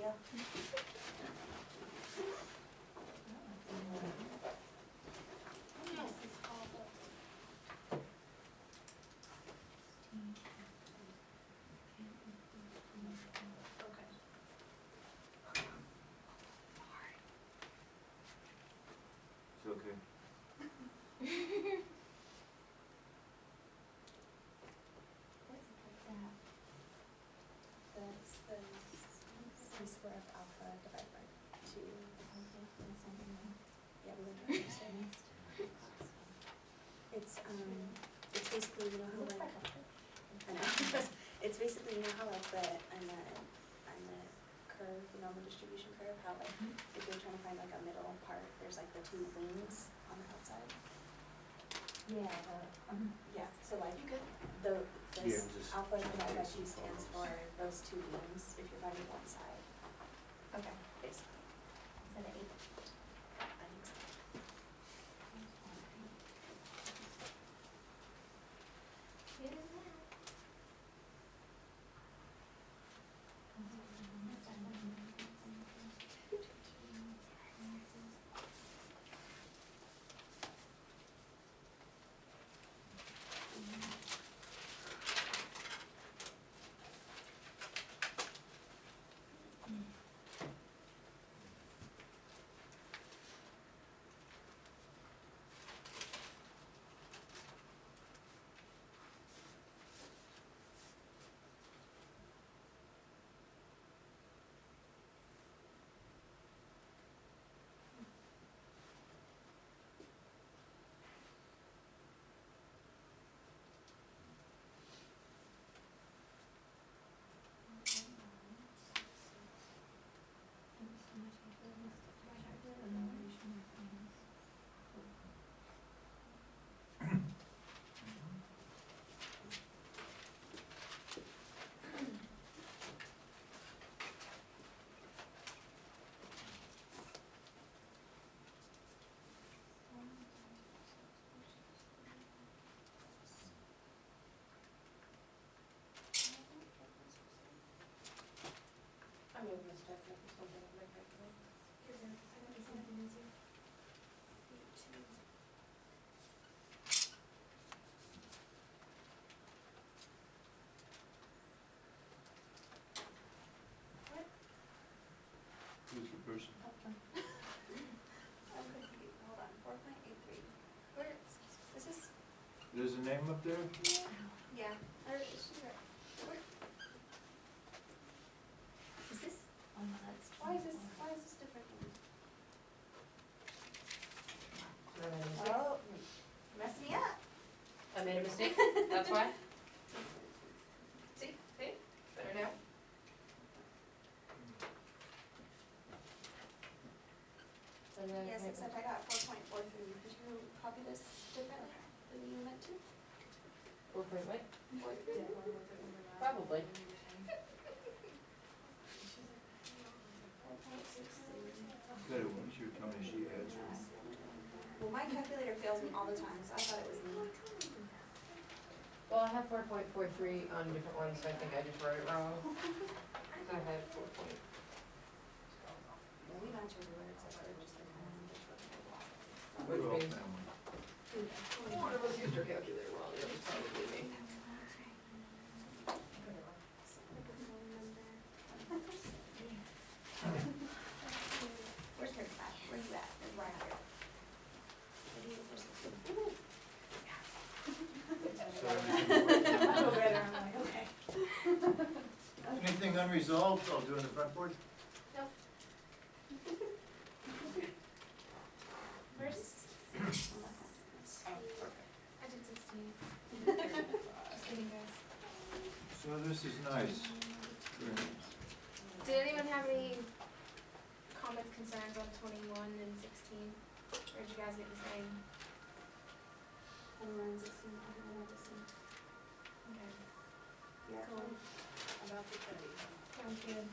Yeah. It's okay. What's that? That's the c² of alpha divided by 2. Okay, that's something new. Yeah, we learned that yesterday. It's basically, you know how Looks like, like a fish. I know, it's basically, you know how like on the curve, you know, the distribution curve, how like, if you're trying to find like a middle part, there's like the 2 wings on the outside. Yeah, Yeah, so like, Yeah, this just alpha divided by 2 basic stands for formulas. those 2 wings, if you're finding one side, okay. basically. Is that an 8? I think so. It is now. I may have missed definitely something on my calculator. Here's a, I got you something easier. What? Who's the person? I'm confused, hold on, 4.83. Where, is this? There's a name up there? Yeah, or is she right? Where, Is this? Oh no, that's. why is this different than? I made a mistake. Oh, you messed me up. I made a mistake, that's why. See, better now. And then. Yes, except I got 4.43. Did you copy this differently than you meant to? 4 point what? 43? Probably. 4.63. Better one, she would tell me she adds her. Well, my calculator fails me all the time, so I thought it was me. Well, I have 4.43 on different ones, so I think I just wrote it wrong. So I had 4 point. Yeah, we match everywhere except for just the kind of Which We're all means- family. One of us used her calculator wrong, it was probably me. Where's her at? Where you at? It's right here. So anything- I feel better, I'm like, okay. Anything unresolved, I'll do in the front board? Nope. Where's? Oh, okay. I did 16. Just kidding, guys. So this is nice. Very Did anyone have any comments, concerns on 21 and 16? Or did you guys get the same? And runs it soon, I don't know this one. Okay. Yeah, Cool. about the 30. Sounds good.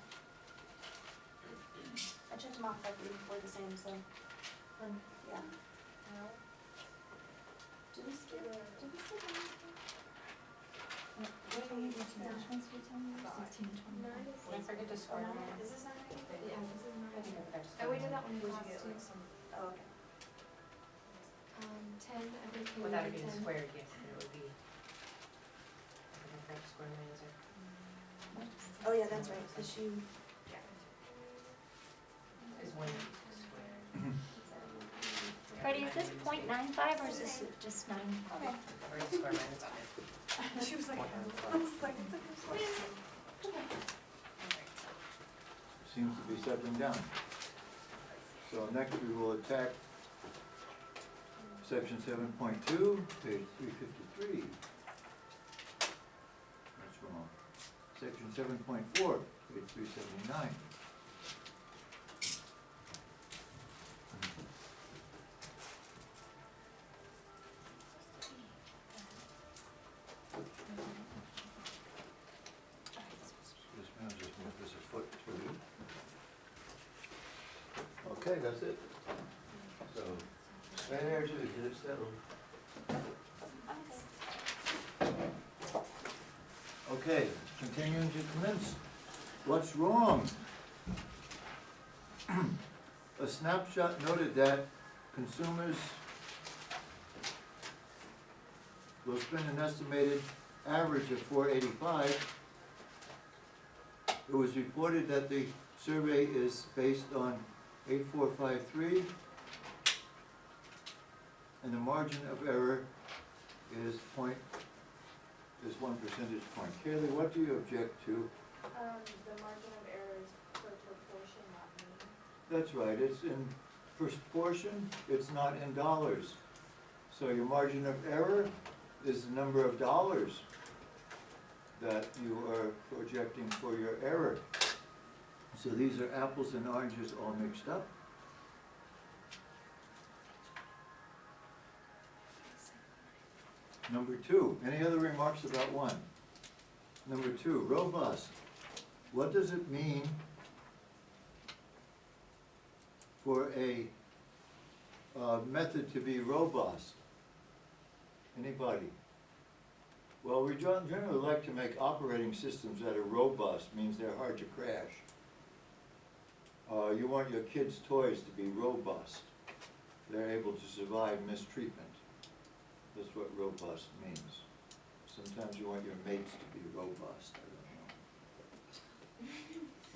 I checked them off like we were the same, so, Fun. yeah. Did we skip anything? Which ones did you tell me? 16 and 21. Did I forget to score them all? Is this not anything? Yeah, this is I think mine. I just. And we did that one in Did you class get too. like some? Oh, okay. 10, I think Kaylee Without it did being 10. squared, yes, it would be. I don't have to square my answer. Oh, yeah, that's right, cause you, Is when you square. Freddie, is this .95 or is this just 9? okay. Or you square mine, it's on it. She was like, I was like, Seems to be settling down. So next we will attack section 7.2, page 353. That's wrong. Section 7.4, page 379. Just now, just move this a foot to you. Okay, that's it. So, stay there till you get it settled. Okay, continuing to commence. What's wrong? A snapshot noted that consumers will spend an estimated average of $4.85. It was reported that the survey is based on 8453, and the margin of error is 1 percentage point. Kaylee, what do you object to? the margin of error is per proportion, not mean. That's right, it's in proportion, it's not in dollars. So your margin of error is the number of dollars that you are projecting for your error. So these are apples and oranges all mixed up. Number 2, any other remarks about 1? Number 2, robust. What does it mean for a method to be robust? Anybody? Well, we generally like to make operating systems that are robust, means they're hard to crash. You want your kids' toys to be robust. They're able to survive mistreatment. That's what robust means. Sometimes you want your mates to be robust, I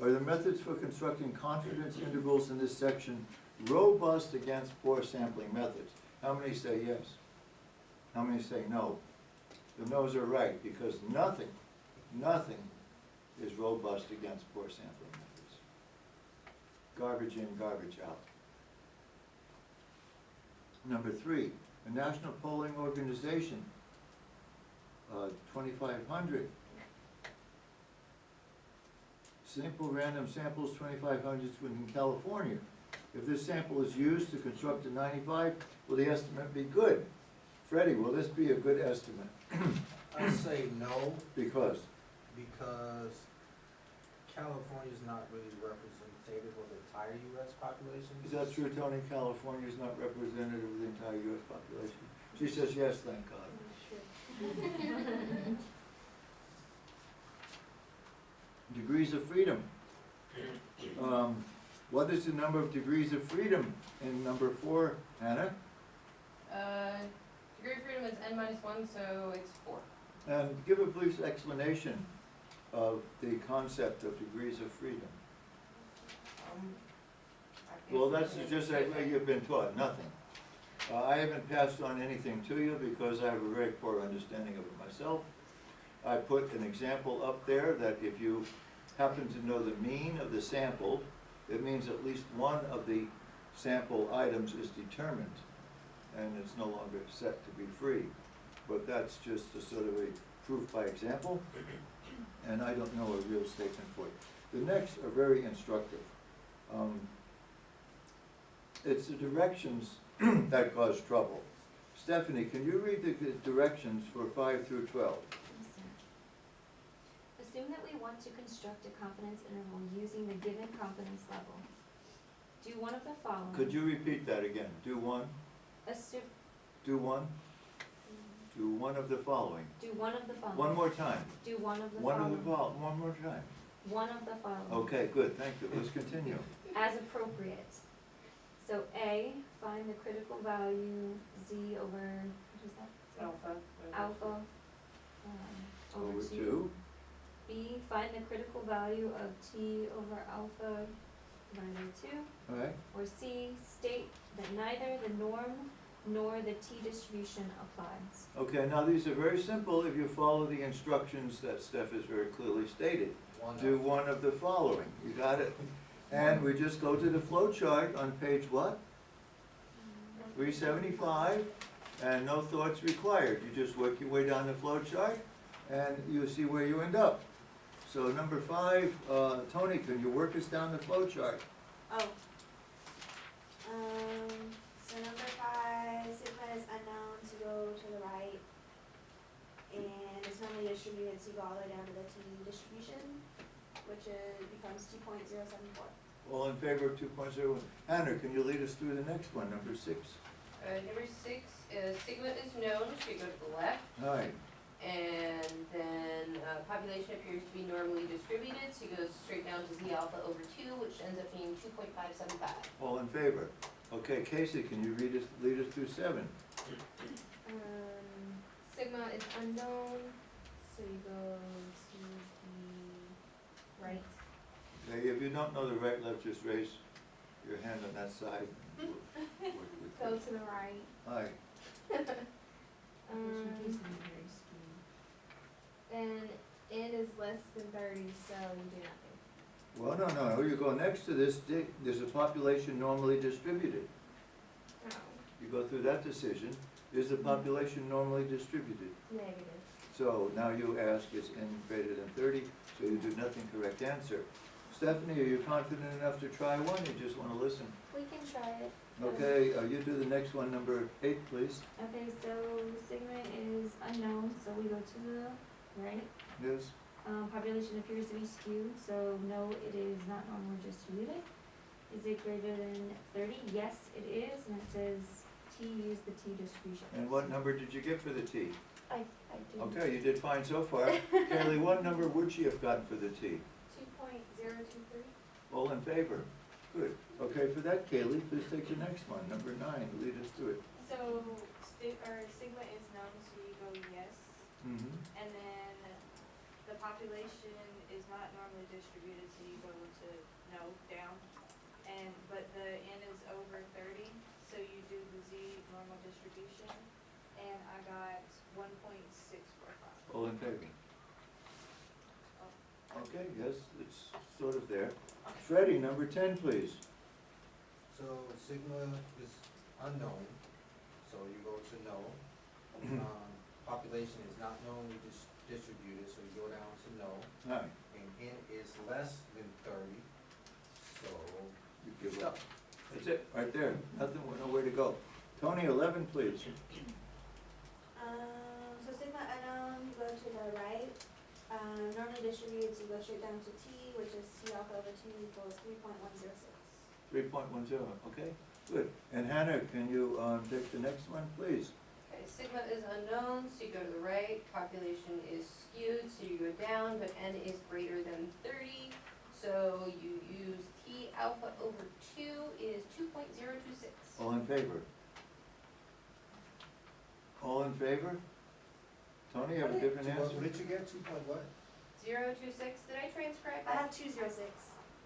don't know. Are the methods for constructing confidence intervals in this section robust against poor sampling methods? How many say yes? How many say no? The no's are right, because nothing is robust against poor sampling methods. Garbage in, garbage out. Number 3, a national polling organization, 2,500. Simple random samples, 2,500 within California. If this sample is used to construct a 95, will the estimate be good? Freddie, will this be a good estimate? I say no, Because? because California's not really representative of the entire US population. Is that true, Tony? California is not representative of the entire US population? She says yes, thank God. Degrees of freedom. What is the number of degrees of freedom in number 4, Hannah? Degree of freedom is n-1, so it's 4. And give a brief explanation of the concept of degrees of freedom. Well, that's just like you've been taught, nothing. I haven't passed on anything to you because I have a very poor understanding of it myself. I put an example up there that if you happen to know the mean of the sample, it means at least one of the sample items is determined, and it's no longer set to be free. But that's just a sort of a proof by example, and I don't know a real statement for it. The next are very instructive. It's the directions that cause trouble. Stephanie, can you read the directions for 5 through 12? Assume that we want to construct a confidence interval using the given confidence level. Do one of the following. Could you repeat that again? Do one, Assume, do one, do one of the following. do one of the following. One more time. Do one of the One following. of the one more time. one of the following. Okay, good, thank you, let's continue. As appropriate. So A, find the critical value Z over, what is that? Alpha. Alpha, over Over two. two, B, find the critical value of T over alpha divided by two. all right, Or C, state that neither the norm nor the T distribution applies. okay, now these are very simple if you follow the instructions that Steph has very clearly stated. One Do of- one of the following, you got it? And we just go to the flow chart on page what? 375, and no thoughts required. You just work your way down the flow chart, and you see where you end up. So number 5, Tony, can you work us down the flow chart? Oh. So number 5, sigma is unknown, so go to the right. And it's normally distributed, so you go all the way down to the T distribution, which becomes 2.074. All in favor of 2.01? Hannah, can you lead us through the next one, number 6? Number 6 is sigma is known, so you go to the left. Hi, And then population appears to be normally distributed, so you go straight down to Z alpha over 2, which ends up being 2.575. all in favor? Okay, Casey, can you lead us through 7? Sigma is unknown, so you go to the right. Okay, if you don't know the right, left, just raise your hand on that side. and we'll work with Go you. to the right. Hi, And N is less than 30, so you do nothing. well, no, you go next to this, there's a population normally distributed. Oh, You go through that decision, is the population normally distributed? negative. So now you ask, is n greater than 30, so you do nothing, correct answer. Stephanie, are you confident enough to try one, you just wanna listen? We can try it. Okay, you do the next one, number 8, please. Okay, so sigma is unknown, so we go to the right. Yes, Population appears to be skewed, so no, it is not normally distributed. Is it greater than 30? Yes, it is, and it says T, use the T distribution. and what number did you get for the T? I do. Okay, you did fine so far. Kaylee, what number would she have gotten for the T? 2.023. All in favor? Good. Okay, for that, Kaylee, please take the next one, number 9, lead us through it. So, sigma is known, so you go yes, Mm-hmm. and then the population is not normally distributed, so you go to no, down. But the N is over 30, so you do the Z normal distribution, and I got 1.645. All in favor? Okay, yes, it's sort of there. Freddie, number 10, please. So sigma is unknown, so you go to no. Population is not normally distributed, so you go down to no. Hi, And N is less than 30, so you give up. That's it, right there. Nothing, nowhere to go. Tony, 11, please. So sigma unknown, you go to the right. Normally distributed, so you go straight down to T, which is T alpha over 2 equals 3.106. 3.10, okay, good. And Hannah, can you take the next one, please? Okay, sigma is unknown, so you go to the right. Population is skewed, so you go down, but N is greater than 30. So you use T alpha over 2 is 2.026. All in favor? All in favor? Tony, you have a different answer? what did you get, 2 point what? 026, did I transcribe I that? have 206.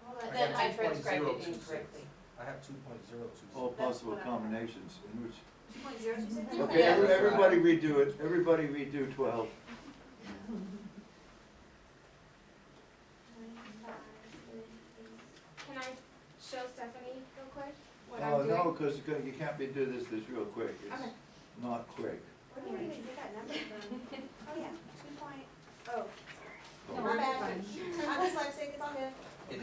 Hold on. Then I got transcribed it 2.026. incorrectly. I have 2.026. All That's possible what I- combinations in which, 2.026? okay, Yeah. everybody redo it, everybody redo 12. Can I show Stephanie real quick what Oh, I'm doing? no, because you can't be do this real quick, it's Okay. not quick. Where did we even get that number from? Oh, yeah, 2 point, oh, No, my we're bad. fine. I'm dyslexic, it's all good.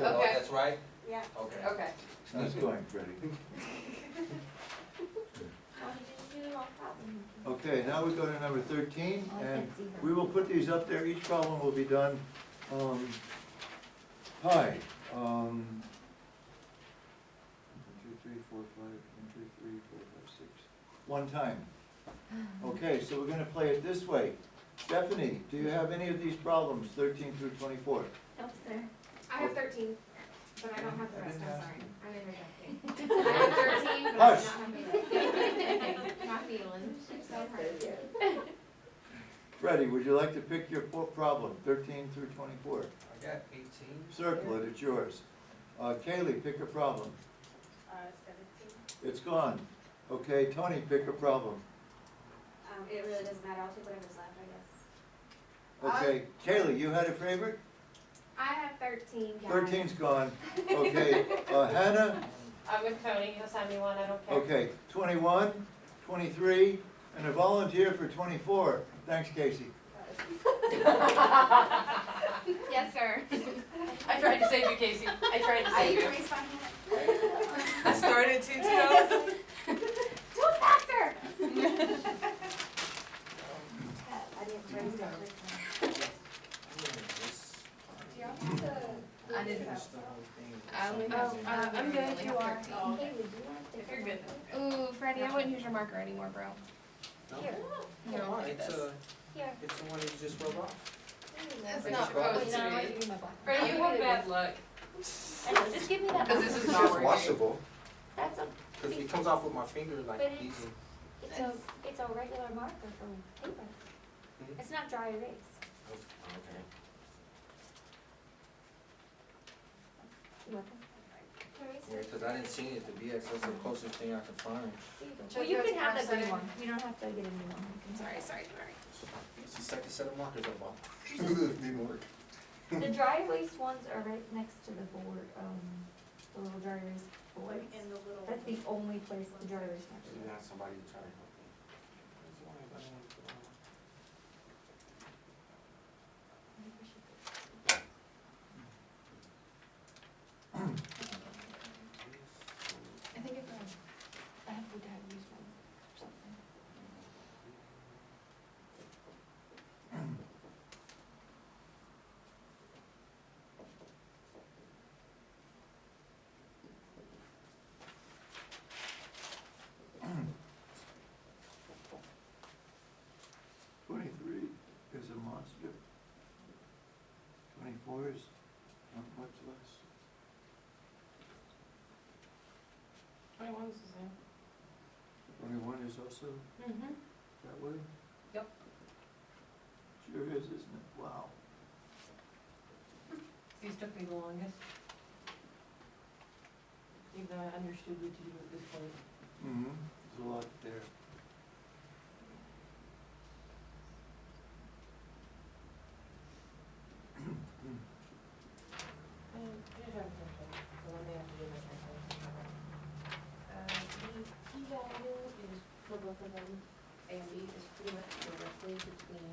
Okay. That's right? Yeah. Okay. Okay. Nice going, Freddie. Oh, he didn't do the wrong problem. Okay, now we go to number 13, Oh, I and can't see that. we will put these up there, each problem will be done, hi, 1, 2, 3, 4, 5, 1, 2, 3, 4, 5, 6, one time. Okay, so we're gonna play it this way. Stephanie, do you have any of these problems, 13 through 24? No, sir. I have 13, but I don't have the I rest, didn't I'm ask sorry. you. I'm interjecting. I have 13, but I do Hush. not have the rest. My feelings, don't hurt. Freddie, would you like to pick your problem, 13 through 24? I got 18. Circle it, it's yours. Kaylee, pick a problem. 17. It's gone. Okay, Tony, pick a problem. It really doesn't matter, I'll take whatever's left, I guess. Okay, Kaylee, you had a favorite? I have 13, guys. 13's gone. Okay, Hannah? I'm with Tony, assign me one, I don't care. Okay, 21, 23, and a volunteer for 24. Thanks, Casey. Yes, sir. I tried to save you, Casey, I tried to I save used you. to raise my hand. I started to too. Do it faster! I didn't raise that. I didn't Finish the whole thing. I only have- I'm good if you are. If you're good. Ooh, Freddie, I wouldn't use your marker anymore, bro. No? Here. Why? Like It's this. Here. It's the one that you just rubbed off. It's Wait, not you brought supposed it to to be. Give me my black. Freddie, you have bad luck. Just give me that. Because this is marker. not It's working. washable, That's a, because it comes off with my finger like But it's- easy. it's a regular marker for paper. Hmm? It's not dry erase. Okay. You want them? Yeah, because I didn't see it, the BX, that's the closest thing I could find. Here you go. Check Well, you those can have the green outside. one. You don't have to get a new one. You can have Sorry. It's the second set of markers I bought. Didn't work. The dry erase ones are right next to the board, the little dry erase boards. In the little. That's the only place the dry erase So markers you are. have somebody to try to help me. That's the only thing I want to put on. I think if I have to have used one or something. Twenty-three is a monster. 24 is not much less. 21's the same. 21 is also Mm-hmm. that way? Yep. Sure is, isn't it? Wow. These took me the longest. Even though I understood what to do at this point. Mm-hmm, there's a lot there. Here's our question, so let me have to do my calculation. The P value is, for both of them, A and B, is pretty much directly between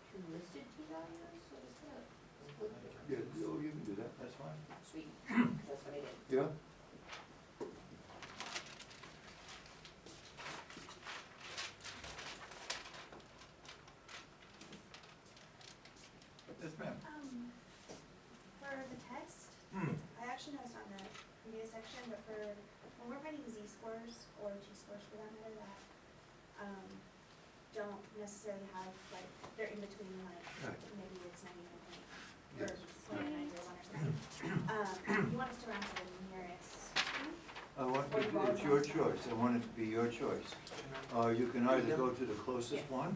two listed P values, so it's gonna split the difference. Yeah, oh, you can do that, that's fine. Sweet, that's what I did. Yeah? Yes, ma'am. For the test, Hmm. I actually noticed on the previous section, but for, when we're finding Z-scores, or G-scores for that matter, that, don't necessarily have, like, they're in between, like, Right. maybe it's 99 point, or Yes. 99 or 1 or something. You want us to round to the nearest, I want, Or the ball it's your is on. choice, I want it to be your choice. You can either go to the closest one,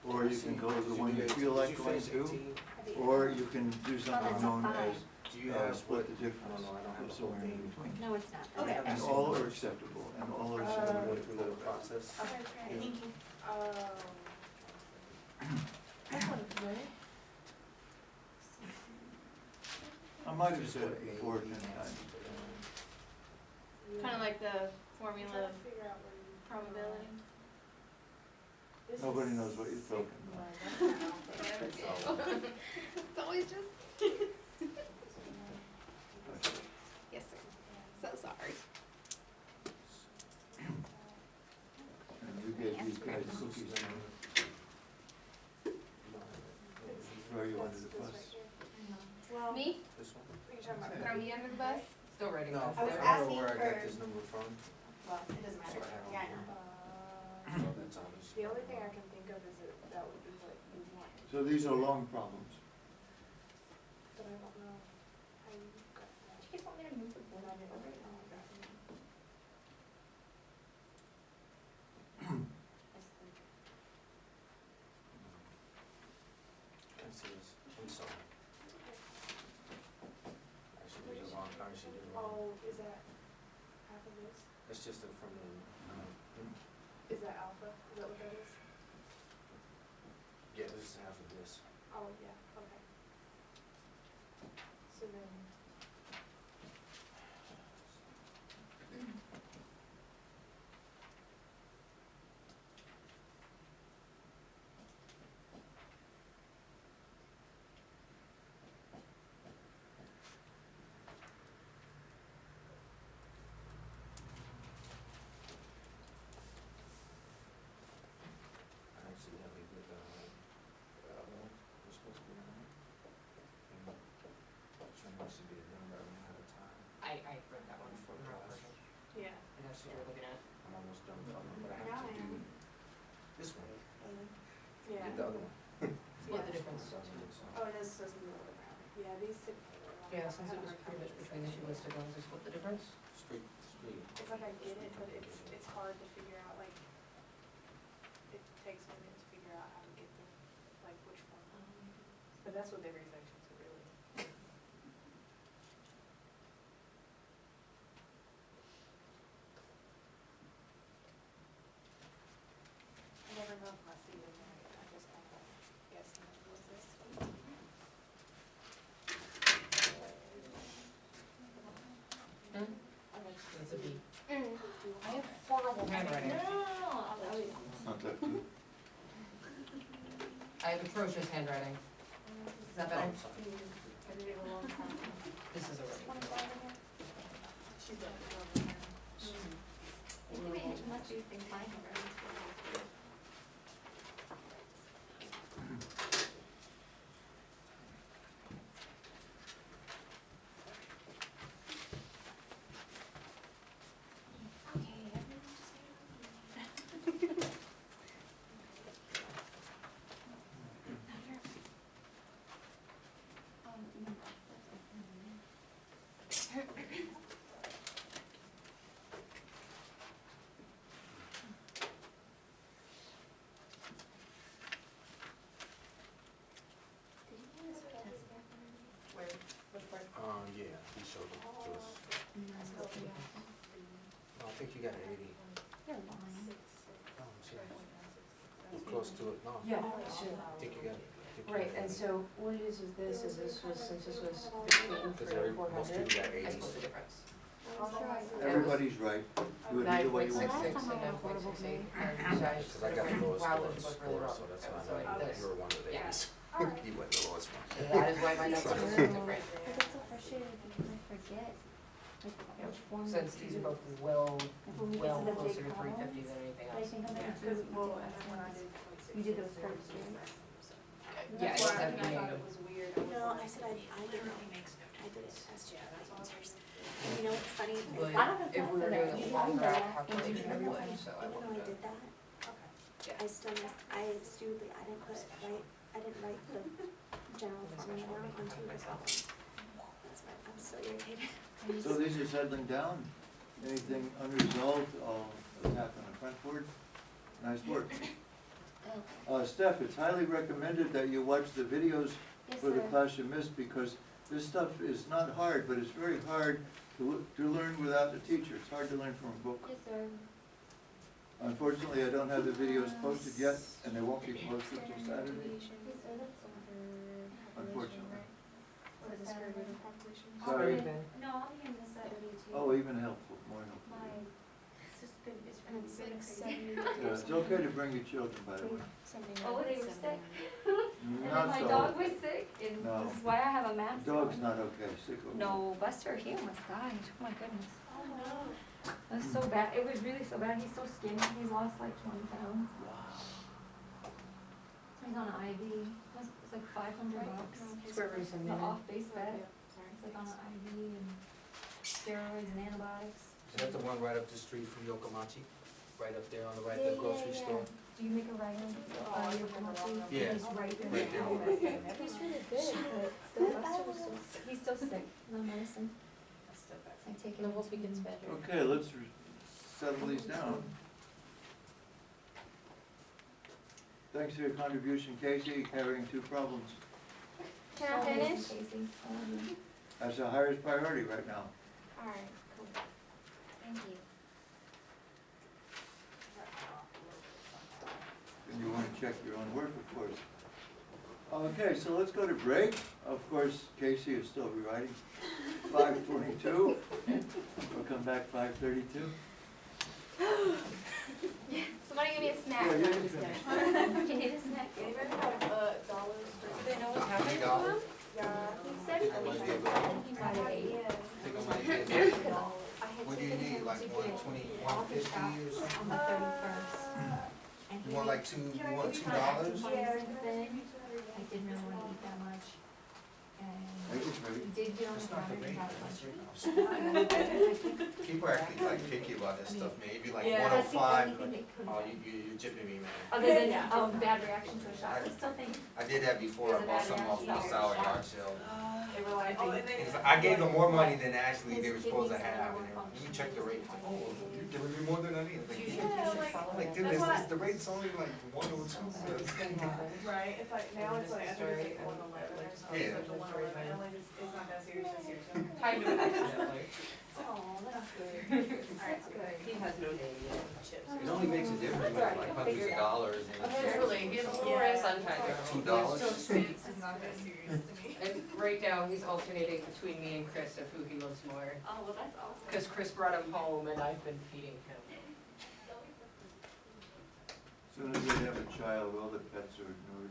or you can go to the one you feel like going to, or you can do something that's a known five. as, Do you have split the I difference, don't know, I don't have or the whole somewhere in thing. between. No, it's not. Okay. And all are acceptable, and all are Go acceptable. through the process. okay, thank you. That one's good. I might have said it before 10 times. kind of like the formula Trying of to figure out where you. probability. Nobody knows what you're talking about. It's always just. Yes, sir. So sorry. And you gave these guys cookies, throw you under the bus. Well, Me? This one? What are you talking about? Throw me under the bus? Still writing. No, this I was I down. don't know where I asking got for- this number from. well, it doesn't matter, So I have yeah, I it. know. So that's obvious. The only thing I can think of is that would be what you want, So these are long problems. but I don't know. she did wrong. Oh, is that half of this? It's just from the, Is that alpha? Is that what that is? yeah, this is half of this. Oh, yeah, okay. So then, I accidentally did the other one, was supposed to be on it. And trying to be done right ahead of time. I read that one for the wrong person. yeah. And that's what you're looking at. I'm almost done with the other one, but I Now have I to do am. this one, Yeah. did the other one. Split the difference. Oh, it is supposed to be a little bit rounded. Yeah, these typically are long. Yeah, I since it have a was hard pretty time much with between the two listed ones, I split the difference. Street. It's like I get it, but it's hard to figure out, like, it takes a minute to figure out how to get the, like, which one. But that's with every section, so really. I never know if I see it right, I just kind of guess, what's this? It's a B. I have horrible handwriting. Not that good. I have atrocious handwriting. Is that better? I did it a long time ago. This is a really good one. She's like, over there. It must be things my handwriting's pretty good. Okay, everyone just wait on me. Did you give us a test back already? Where, which part? Yeah, he showed it to us. No, I think you got an 80. You're lying. Oh, shit. Close to it, no. Yeah, I think you got it. Right, and so what it is this was, since this was between Because 3 and most 400, people got I 80s. split the difference. Everybody's right. Do it either way you want. 9.66 and 9.68, and so I Because I got the lowest wow, score, those are both really wrong. so that's why So I I did know this. you were one of the Yeah. 80s. Alright. You wasn't the lowest one. And that is why my numbers are Sorry. different. I get so frustrated because I forget, like, which one. Since to these do. are both well, Like, when we get well to the big closer to 350 problems, than anything but I else. think I'm Yeah, gonna do, cause, we well, did and last then when I time. did point six. We did those first, right? Yeah, That's it's why I definitely, thought it was weird. I was No, like, I said I did it. I did it as Yeah, that's all. answers. And you know what's funny? Is but that I don't have if time we for were that. doing You a have longer the out last calculation, I answer would, every so I even though I wouldn't did do that, Okay. I still missed, I stupidly, I didn't put, I didn't write the general formula down on two of the columns. That's why I'm so irritated. So these are settling down. Anything unresolved, I'll attack on the front board. Nice work. Steph, it's highly recommended that you watch the videos Yes, for the sir. class you missed, because this stuff is not hard, but it's very hard to learn without the teacher. It's hard to learn from a book. Yes, sir. Unfortunately, I don't have the videos posted yet, and they won't be posted till Saturday. Yes, sir, that's all. Unfortunately. What is for the population? Sorry. No, I'll be in this Saturday too. Oh, even helpful, more helpful. My, it's just been, it's And been it's been like crazy. 70. Yeah, it's okay to bring your children, by the way. Oh, they were sick? And then Not my so. dog was sick, and No. this is why I have a mask The dog's on. not okay, sick over. No, Buster, he almost died, oh my goodness. Oh, no. It was so bad, it was really so bad, he's so skinny, he's lost like 20 pounds. He's on an IV, it's like $500. Square root and The then. off-base vet, it's like on an IV and steroids and antibiotics. Is that the one right up the street from Yokomachi? Right up there on the right, Yeah, the grocery yeah, store? Do you make a right on, your Komachi? Yeah, He's right there. right there. He's really good, but still, Buster was so, he's still sick, no medicine. I take it. I hope he gets better. Okay, let's settle these down. Thanks for your contribution, Casey, carrying 2 problems. Can I finish? Casey, I love you. That's the highest priority right now. Alright, cool. Thank you. And you wanna check your own work, of course. Okay, so let's go to break. Of course, Casey is still rewriting. 5:22. We'll come back 5:32. Somebody give me a snack. Yeah, No, yeah, I'm just yeah. kidding. Do you need a snack? Anybody have, dollars, do they know what's happening to $20? them? Yeah, he said I might be able to- I think he might have ate. I think I might get it. Because I had What do you taken need, him like to one get 20, office 150 shots or on the 31st. And You he want like didn't- you want $2? Yeah. I didn't really want to eat that much. And Make it ready. he did get on It's the not the counter and rate, got that's lunch. it. People are actually like picky about this stuff, man. If you like Yeah. That's the 105, only thing they couldn't oh, get. you're jipping me, man. Other than, bad reaction to a shot, I still think. I did that before, I There's a bought bad something off reaction the to sour shots. yard sale. They were like, Oh, and then. Because I gave them more money than actually they were His supposed to kidneys have. are And more let me check the rate. functional. Oh, you're giving me more than I need. Like, you should follow like that. dude, That's the rate's only like 102. Right, it's like, now it's like, I think it's like Story, 111 or something, Yeah. it's like 111, and like, it's not that serious this year, so. Kind of accidentally. Oh, that's good. Alright, so good. He has no name yet. Chips. It only makes a difference when like hundreds of dollars and Eventually, he has a little ray of sunshine. $2. Still sweet. It's not that serious to me. And right now, he's alternating between me and Chris of who he loves more. Oh, well, that's awesome. Because Chris brought him home and I've been feeding him. As soon as they have a child, all the pets are ignored.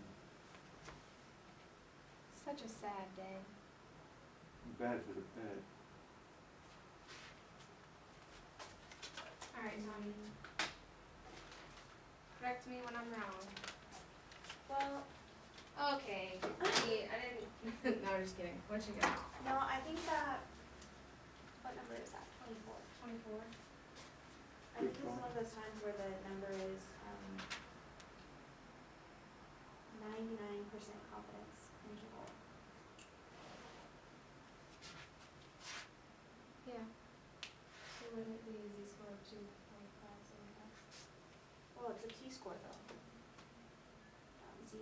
Such a sad day. Bad for the pet. Alright, Tommy. Correct me when I'm wrong. Well, Okay, see, I didn't, no, I'm just kidding. What you got? no, I think that, what number is that, 24? 24? I think this is one of those times where the number is, 99% confidence interval. Yeah. So wouldn't it be a z-score of 2.575? Well, it's a T-score though. Z,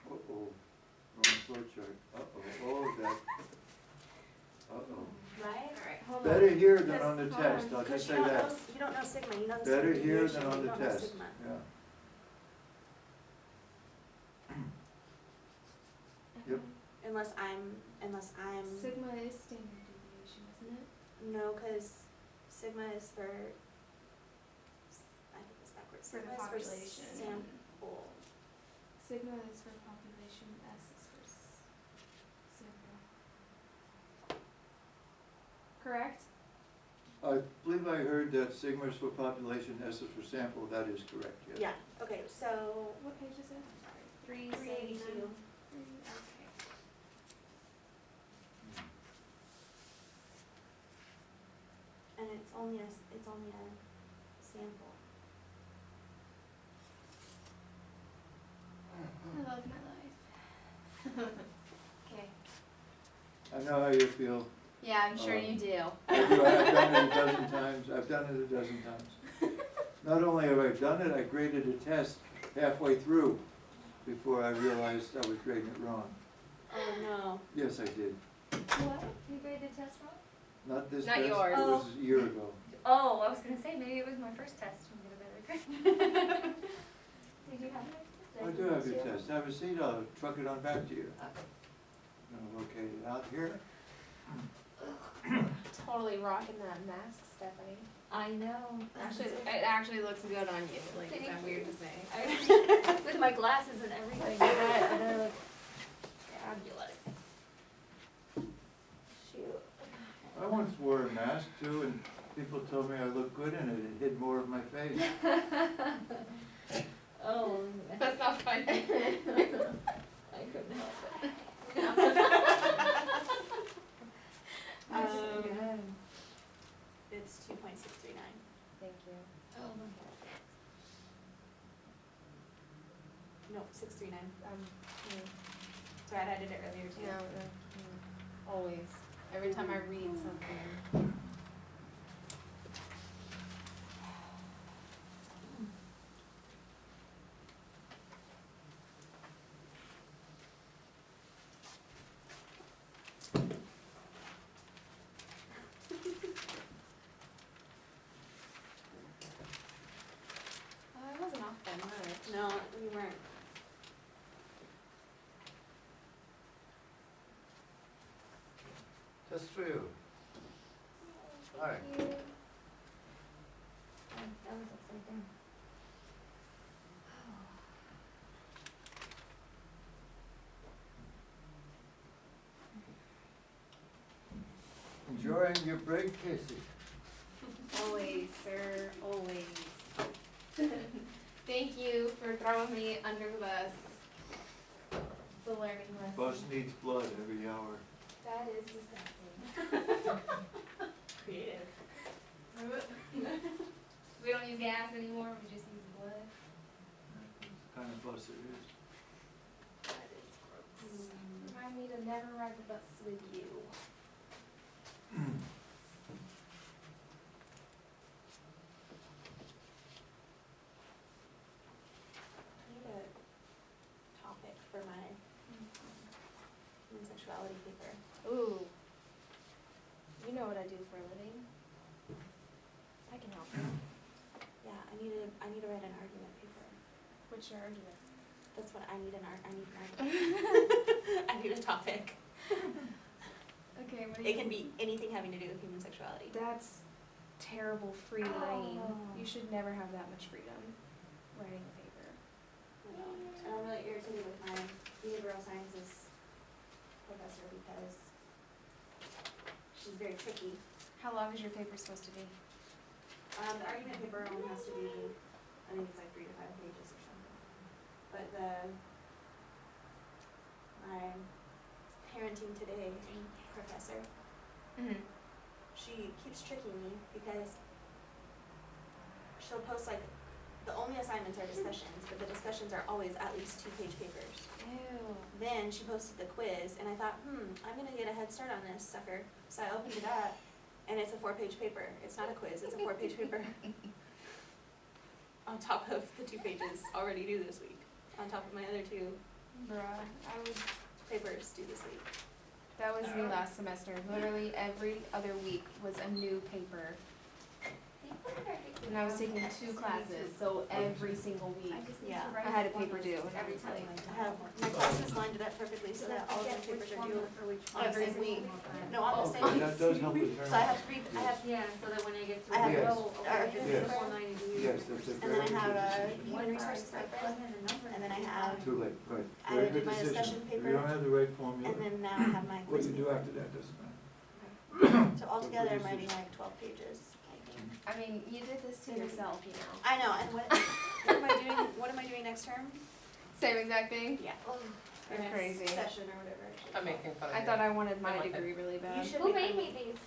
Uh-oh, wrong flow chart. Uh-oh, oh, that. Uh-oh. right? Alright, hold on. Better here than Because- on the hold test, on, I'll Because just you say don't know, that. you don't know sigma, you know the Better standard here deviation, than on you the don't know test, sigma. yeah. Yep. Unless I'm, Sigma is standard deviation, isn't it? no, cause sigma is for, I think it's backwards, For the sigma is for population. sample. Sigma is for population, S is for sample. Correct? I believe I heard that sigma is for population, S is for sample, that is correct, yes. Yeah, okay, so, What page is it? Sorry. 382. Okay. and it's only a sample. I love my life. Okay. I know how you feel. Yeah, I'm sure you do. I do, I've done it a dozen times, I've done it a dozen times. Not only have I done it, I graded a test halfway through before I realized I was grading it wrong. Oh, no. Yes, I did. What? You graded the test wrong? Not this Not test, it yours. was a year ago. Oh, I was gonna say, maybe it was my first test and get a better grade. Did you have it? I do have your test, have a seat, I'll truck it on back to you. I'll locate it out here. Totally rocking that mask, Stephanie. I know. Actually, it actually looks good on you, like, is that Thank weird you. to say? With my glasses and everything, they look fabulous. Shoot. I once wore a mask too, and people told me I looked good in it, it hid more of my face. Oh. That's not funny. I couldn't help it. It's 2.639. Thank you. Oh my No, 639. Mm. Sorry, I did it earlier too. No, always. Every time I read something. Hi. you. Oh, that was upside down. Enjoying your break, Casey? Always, sir, always. Thank you for throwing me under the bus. It's a learning lesson. Bus needs blood every hour. That is disgusting. Creative. We don't use gas anymore, we just use blood. That's the kind of bus it is. That is gross. Remind me to never ride the bus with you. I need a topic for my human sexuality paper. Ooh. You know what I do for a living. I can help you. Yeah, I need to write an argument paper. What's your argument? That's what I need an argument. I need a topic. Okay, what do It can be anything having to do with human sexuality. That's terrible free reign. Oh. You should never have that much freedom writing a paper. I know. And I'm really irritated with my behavioral sciences professor because she's very tricky. How long is your paper supposed to be? The argument paper only has to be, I think it's like 3 to 5 pages or something. But my parenting today professor, Mm-hmm. she keeps tricking me because she'll post like, the only assignments are discussions, but the discussions are always at least 2-page papers. Ew. Then she posted the quiz, and I thought, I'm gonna get a head start on this sucker. So I opened it up, and it's a 4-page paper. It's not a quiz, it's a 4-page paper. On top of the 2 pages already due this week. On top of my other 2 Bruh, papers due this week. that was me last semester. Literally every other week was a new paper. And I was taking 2 classes, so every single week Yeah. I had a paper due. And Every was time. like, I have, my classes lined it up perfectly so that all of the papers are due on the same week. No, on the same And week. that does help determine. So I have 3, I have, Yeah, so that when I get to. I have, Yes. argument Yes. paper, Yes, that's a and very then I good have decision. human resources paper, and then I have, Too late, right. I Very did good my decision. discussion If paper, you don't have the right formula, and then now I have my what quiz you do paper. after that doesn't matter. So altogether, I'm writing like 12 pages, I think. I mean, you did this to yourself, you know. I know, and what am I doing next term? Same exact thing. Yeah. You're Or next crazy. session or whatever. it should I'm be making fun of I you. thought I wanted my I like it. degree really called. bad. You should Who be made fine. me these?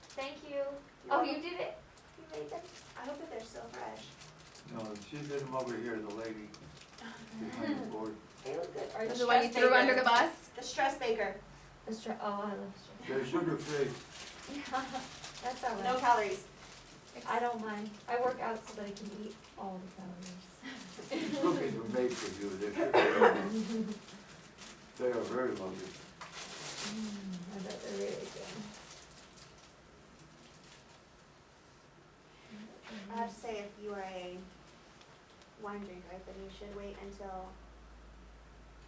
Thank you. You're Oh, welcome. you did it? You made them? I hope that they're still fresh. No, she did them over here, the lady behind the board. They look good. Are Was they the one you stress threw under baker. the bus? The stress baker, oh, I love stress. They're sugar-free. That's all right. no calories. I don't mind. I work out so that I can eat all the calories. These cookies were made for you, they're sugar-free. They are very lovely. I bet they're really good. I have to say, if you are a wine drinker, then you should wait until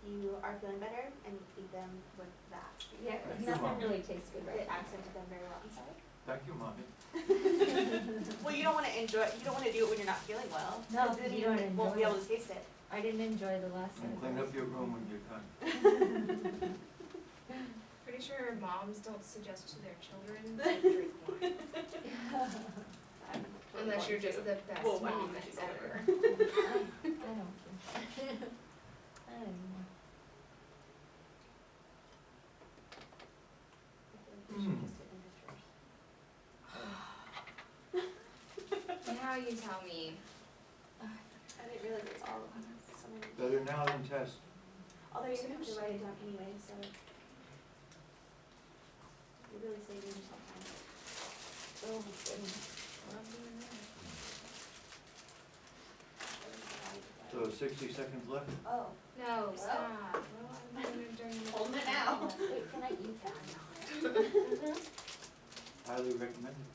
you are feeling better and eat them with that. Yeah, Thank you, nothing Mom. really tastes good It right now. accented them very well, I'm sorry. Thank you, Mommy. Well, you don't wanna do it when you're not feeling well. No, 'cause then you don't won't be enjoy able to taste it. I didn't enjoy the last And one. clean up your room when you're done. Pretty sure moms don't suggest to their children to drink wine. I'm Unless you're just the best Well, I mean, mom she's ever. I don't care. I don't know. Now you tell me. I didn't realize it's all so many. Better now than test. Although you're gonna have to write it down anyway, so. You're really saving yourself time. Oh, my goodness. So 60 seconds left? Oh, No, stop. Well, I'm doing it during the. holding it now. Wait, can I eat that? Highly recommended.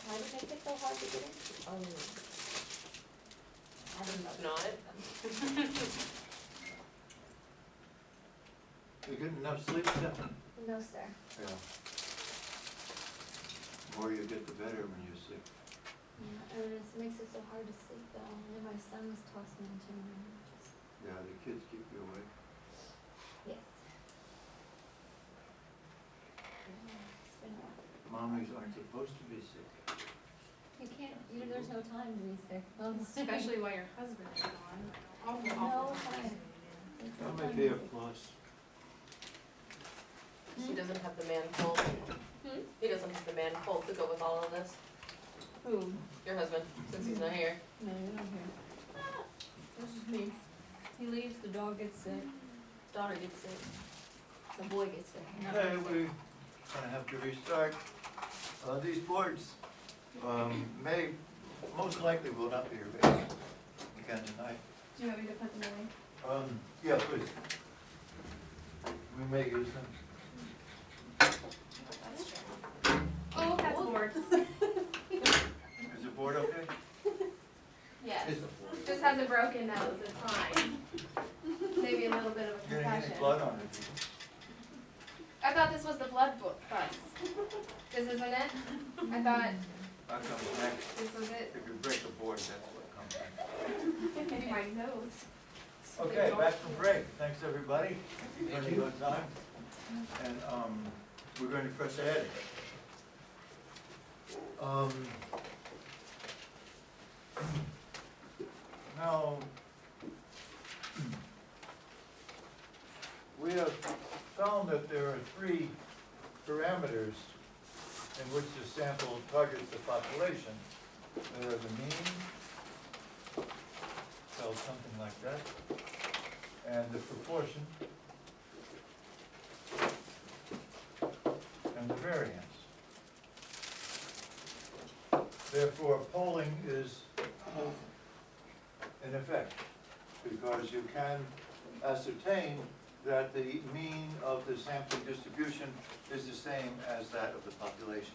Why did they make it so hard to get into? Oh. I didn't know. Not it? You getting enough sleep, Stephanie? No, sir. Yeah. The more you get, the better when you're sick. Yeah, and it makes it so hard to sleep though, and my son was tossing and turning, just, Yeah, the kids keep you awake. yes. Yeah, it's been rough. Mommies aren't supposed to be sick. You can't, there's no time to be sick. Especially while your husband is gone. Awful, No awful. time. There's no That time may be to a be sick. plus. He doesn't have the man cold. Hmm? He doesn't have the man cold to go with all of this. Who? Your husband, since he's not here. No, you're not here. This is me. He leaves, the dog gets sick, daughter gets sick, the boy gets sick. Okay, we're gonna have to restart. These boards, may, most likely will not be erased again tonight. Do you want me to put them away? Yeah, please. We may use them. Oh, that's bored. Is the board okay? Yes. Is- Just has a broken nose, it's fine. Maybe a little bit of a Getting concussion. any blood on it? I thought this was the blood bus. This isn't it? I thought That comes next. this was it. If you break the board, that's what comes next. Maybe my nose. Okay, back from break. Thanks, everybody. Thank you. Time. And, we're going to press ahead. Now, we have found that there are 3 parameters in which the sample targets the population. There are the mean, spelled something like that, and the proportion, and the variance. Therefore, polling is in effect, because you can ascertain that the mean of the sampling distribution is the same as that of the population.